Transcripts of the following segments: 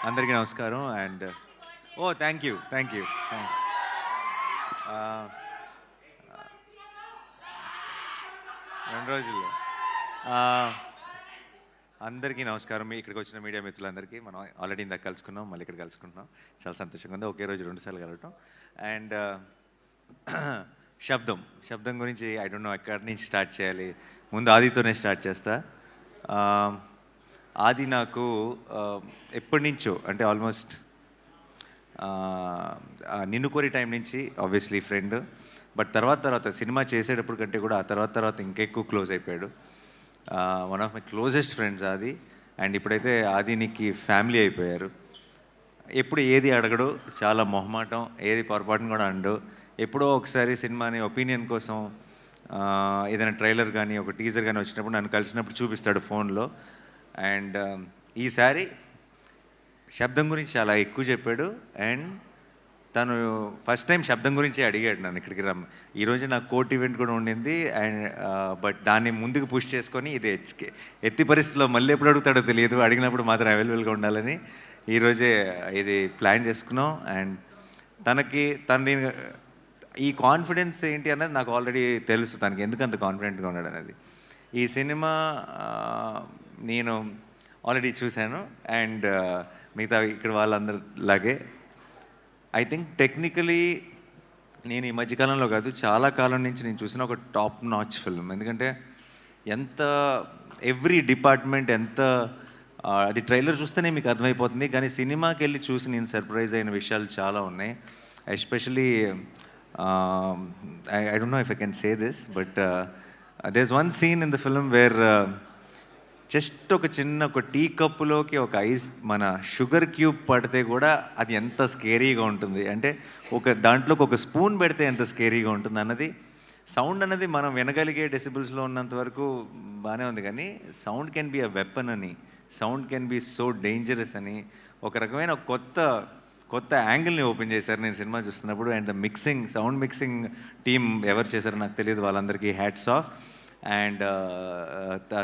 అందరికీ నమస్కారం and thank you రెండు రోజుల్లో అందరికీ నమస్కారం. ఇక్కడికి వచ్చిన మీడియా మిత్రులందరికీ మనం ఆల్రెడీ ఇందాక కలుసుకున్నాం, మళ్ళీ ఇక్కడ కలుసుకుంటున్నాం. చాలా సంతోషంగా ఉంది ఒకే రోజు 2 సార్లు కలవటం. అండ్ శబ్దం గురించి ఐ డోంట్ నో ఎక్కడి నుంచి స్టార్ట్ చేయాలి. ముందు ఆదితోనే స్టార్ట్ చేస్తా. ఆది నాకు ఎప్పటి నుంచో అంటే ఆల్మోస్ట్ నిన్ను కోరి టైం నుంచి ఆబ్వియస్లీ ఫ్రెండ్. బట్ తర్వాత సినిమా చేసేటప్పుడు కంటే కూడా ఆ తర్వాత ఇంకెక్కువ క్లోజ్ అయిపోయాడు. One of my closest friends ఆది. అండ్ ఇప్పుడైతే ఆదినికి ఫ్యామిలీ అయిపోయారు. ఎప్పుడు ఏది అడగడు, చాలా మొహమాటం, ఏది పొరపాటును కూడా అండు. ఎప్పుడో ఒకసారి సినిమాని ఒపీనియన్ కోసం ఏదైనా ట్రైలర్ కానీ ఒక టీజర్ కానీ వచ్చినప్పుడు నన్ను కలిసినప్పుడు చూపిస్తాడు ఫోన్లో. అండ్ ఈసారి శబ్దం గురించి చాలా ఎక్కువ చెప్పాడు. అండ్ తను ఫస్ట్ టైం శబ్దం గురించే అడిగాడు నన్ను ఇక్కడికి రమ్మ. ఈరోజు నాకు కోర్ట్ ఈవెంట్ కూడా ఉండింది. అండ్ బట్ దాన్ని ముందుకు పుష్ చేసుకొని ఇది ఎత్తి పరిస్థితిలో మళ్ళీ ఎప్పుడు అడుగుతాడో తెలియదు, అడిగినప్పుడు మాత్రం అవైలబుల్గా ఉండాలని ఈరోజే ఇది ప్లాన్ చేసుకున్నాం. అండ్ తనది ఈ కాన్ఫిడెన్స్ ఏంటి అన్నది నాకు ఆల్రెడీ తెలుసు, తనకి ఎందుకు అంత కాన్ఫిడెంట్గా ఉన్నాడు అనేది. ఈ సినిమా నేను ఆల్రెడీ చూశాను. అండ్ మిగతా ఇక్కడ వాళ్ళందరిలాగే ఐ థింక్ టెక్నికలీ నేను ఈ మధ్యకాలంలో కాదు, చాలా కాలం నుంచి నేను చూసిన ఒక టాప్ నాచ్ ఫిల్మ్. ఎందుకంటే ఎవ్రీ డిపార్ట్మెంట్ అది ట్రైలర్ చూస్తేనే మీకు అర్థమైపోతుంది. కానీ సినిమాకి వెళ్ళి చూసి నేను సర్ప్రైజ్ అయిన విషయాలు చాలా ఉన్నాయి. Especially I don't know if I can say this, but there is one scene in the film where just ఒక టీ కప్పులోకి ఒక మన షుగర్ క్యూబ్ పడితే కూడా అది ఎంత స్కేరీగా ఉంటుంది అంటే దాంట్లోకి ఒక స్పూన్ పెడితే ఎంత స్కేరీగా ఉంటుంది అన్నది. సౌండ్ అనేది మనం వినగలిగే డెసిబుల్స్లో ఉన్నంత వరకు బాగానే ఉంది, కానీ sound can be a weapon అని, sound can be so dangerous అని ఒక రకమైన కొత్త యాంగిల్ని ఓపెన్ చేశారు నేను సినిమా చూస్తున్నప్పుడు. అండ్ సౌండ్ మిక్సింగ్ టీమ్ ఎవరు చేశారో నాకు తెలియదు, వాళ్ళందరికీ హ్యాట్స్ ఆఫ్. అండ్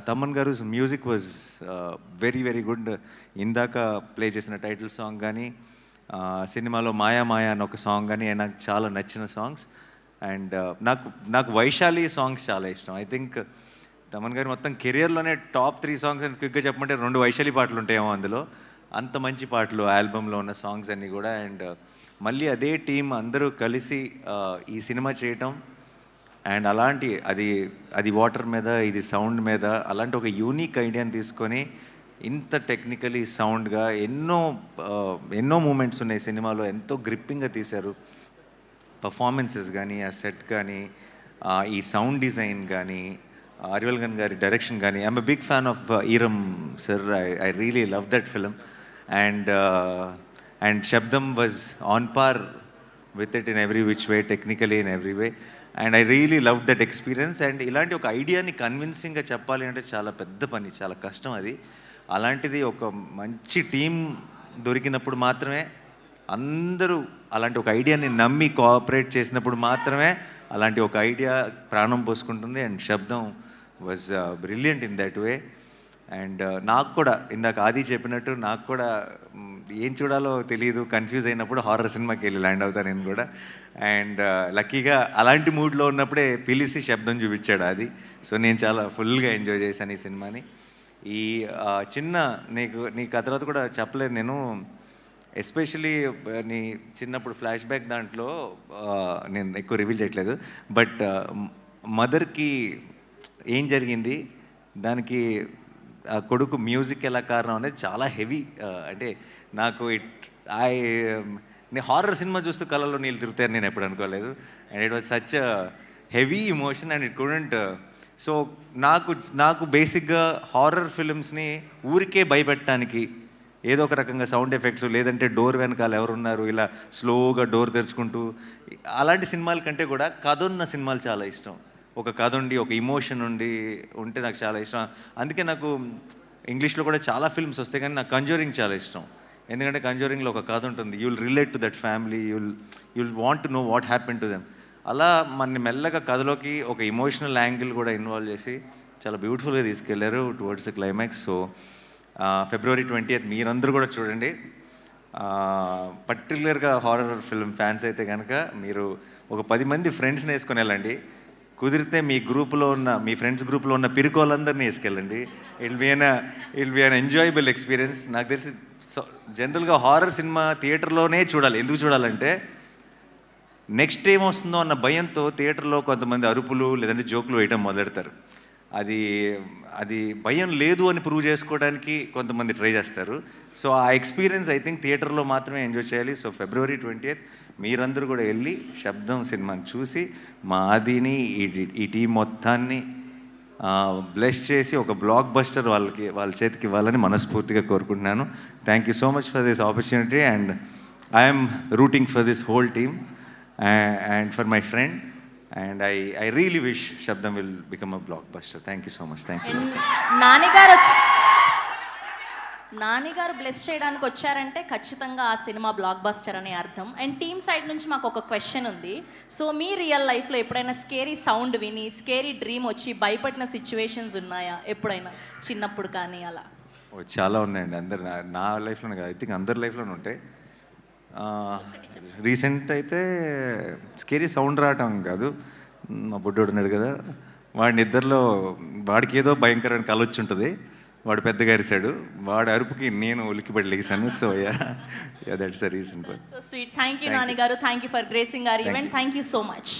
తమన్ గారు music was very very good. ఇందాక ప్లే చేసిన టైటిల్ సాంగ్ కానీ సినిమాలో మాయా మాయా అని ఒక సాంగ్ కానీ నాకు చాలా నచ్చిన సాంగ్స్. అండ్ నాకు వైశాలి సాంగ్స్ చాలా ఇష్టం. ఐ థింక్ తమన్ గారు మొత్తం కెరియర్లోనే టాప్ 3 సాంగ్స్ అని క్విక్గా చెప్పమంటే 2 వైశాలి పాటలు ఉంటాయేమో అందులో. అంత మంచి పాటలు ఆల్బంలో ఉన్న సాంగ్స్ అన్నీ కూడా. అండ్ మళ్ళీ అదే టీం అందరూ కలిసి ఈ సినిమా చేయటం అండ్ అది వాటర్ మీద, ఇది సౌండ్ మీద, అలాంటి ఒక యూనిక్ ఐడియాని తీసుకొని ఇంత టెక్నికలీ సౌండ్గా ఎన్నో మూమెంట్స్ ఉన్నాయి సినిమాలో, ఎంతో గ్రిప్పింగ్గా తీశారు. పర్ఫార్మెన్సెస్ కానీ, ఆ సెట్ కానీ, ఈ సౌండ్ డిజైన్ కానీ, అరివల్గన్ గారి డైరెక్షన్ కానీ. I'm a big fan of Eeram sir. I really love that film. And Sabdham was on par with it in every which way, technically in every way. And I really love that experience. And ఇలాంటి ఒక ఐడియాని కన్విన్సింగ్గా చెప్పాలి అంటే చాలా పెద్ద పని, చాలా కష్టం అది. అలాంటిది ఒక మంచి టీం దొరికినప్పుడు మాత్రమే, అందరూ అలాంటి ఒక ఐడియాని నమ్మి కోఆపరేట్ చేసినప్పుడు మాత్రమే అలాంటి ఒక ఐడియా ప్రాణం పోసుకుంటుంది. And Sabdham was brilliant in that way. And నాకు కూడా ఇందాక ఆది చెప్పినట్టు నాకు కూడా ఏం చూడాలో తెలియదు, కన్ఫ్యూజ్ అయినప్పుడు హారర్ సినిమాకి వెళ్ళి ల్యాండ్ అవుతాను నేను కూడా. అండ్ లక్కీగా అలాంటి మూడ్లో ఉన్నప్పుడే పిలిచి శబ్దం చూపించాడు అది. సో నేను చాలా ఫుల్గా ఎంజాయ్ చేశాను ఈ సినిమాని. ఈ నీకు ఆ తర్వాత కూడా చెప్పలేదు నేను, ఎస్పెషలీ నీ చిన్నప్పుడు ఫ్లాష్ బ్యాక్ దాంట్లో నేను ఎక్కువ రివీల్ చేయట్లేదు, బట్ మదర్కి ఏం జరిగింది, దానికి ఆ కొడుకు మ్యూజిక్ ఎలా కారణం అనేది చాలా హెవీ. అంటే నాకు నేను హారర్ సినిమా చూస్తూ కళ్ళలో నీళ్ళు తిరుగుతాయని నేను ఎప్పుడు అనుకోలేదు. And it was such heavy emotion and it couldn't. So నాకు బేసిక్గా హారర్ ఫిలిమ్స్ని ఊరికే భయపెట్టడానికి ఏదో ఒక రకంగా సౌండ్ ఎఫెక్ట్స్, లేదంటే డోర్ వెనకాల ఎవరున్నారు ఇలా స్లోగా డోర్ తెరుచుకుంటూ, అలాంటి సినిమాల కంటే కూడా కథ ఉన్న సినిమాలు చాలా ఇష్టం. ఒక కథ ఉండి ఒక ఇమోషన్ ఉంటే నాకు చాలా ఇష్టం. అందుకే నాకు ఇంగ్లీష్లో కూడా చాలా ఫిల్మ్స్ వస్తాయి, కానీ నాకు కంజూరింగ్ చాలా ఇష్టం. ఎందుకంటే కంజూరింగ్లో ఒక కథ ఉంటుంది, you will relate to that family, you will want to know what happen to them. అలా మన మెల్లగా కథలోకి ఒక ఇమోషనల్ యాంగిల్ కూడా ఇన్వాల్వ్ చేసి చాలా బ్యూటిఫుల్గా తీసుకెళ్లారు towards the climax. So February 20th మీరందరూ కూడా చూడండి. పర్టికులర్గా హారర్ ఫిల్మ్ ఫ్యాన్స్ అయితే కనుక మీరు ఒక 10 మంది ఫ్రెండ్స్ని వేసుకొని వెళ్ళండి. కుదిరితే మీ గ్రూప్లో ఉన్న మీ ఫ్రెండ్స్ గ్రూప్లో ఉన్న పిరుకోళ్ళందరినీ వేసుకెళ్ళండి. It be an enjoyable experience. నాకు తెలిసి జనరల్గా హారర్ సినిమా థియేటర్లోనే చూడాలి. ఎందుకు చూడాలంటే నెక్స్ట్ ఏం వస్తుందో అన్న భయంతో థియేటర్లో కొంతమంది అరుపులు లేదంటే జోకులు వేయడం మొదలెడతారు. అది అది భయం లేదు అని ప్రూవ్ చేసుకోవడానికి కొంతమంది ట్రై చేస్తారు. సో ఆ ఎక్స్పీరియన్స్ ఐ థింక్ థియేటర్లో మాత్రమే ఎంజాయ్ చేయాలి. సో February 20th మీరందరూ కూడా వెళ్ళి శబ్దం సినిమాని చూసి మా ఆదిని ఈ టీం మొత్తాన్ని బ్లెస్ చేసి ఒక బ్లాక్ బస్టర్ వాళ్ళ చేతికి ఇవ్వాలని మనస్ఫూర్తిగా కోరుకుంటున్నాను. Thank you so much for this opportunity and I'm rooting for this whole team and for my friend, and I really wish Shabdam will become a blockbuster. Thank you so much. Thanks a lot. Nani గారు bless చేయడానికి వచ్చారంటే ఖచ్చితంగా ఆ cinema block buster అనే అర్థం. And team side నుంచి మాకు ఒక క్వశ్చన్ ఉంది. సో మీ రియల్ లైఫ్లో ఎప్పుడైనా స్కేరీ సౌండ్ విని స్కేరీ డ్రీమ్ వచ్చి భయపడిన సిచ్యువేషన్స్ ఉన్నాయా ఎప్పుడైనా, చిన్నప్పుడు కానీ అలా? చాలా ఉన్నాయండి. నా లైఫ్లోనే కాదు, ఐ థింక్ అందరి లైఫ్లోనే ఉంటాయి. రీసెంట్ అయితే స్కేరీ సౌండ్ రావటం కాదు, మా బుడ్డోడు ఉన్నాడు కదా, వాడికి ఏదో భయంకరమైన కళ వచ్చి ఉంటుంది. వాడు పెద్దగా అరిశాడు, వాడి అరుపుకి నేను ఉలిక్కిపడి లెగిసాను. So that's the reason. So sweet. Thank you Nani గారు. Thank you for gracing our event. Thank you so much.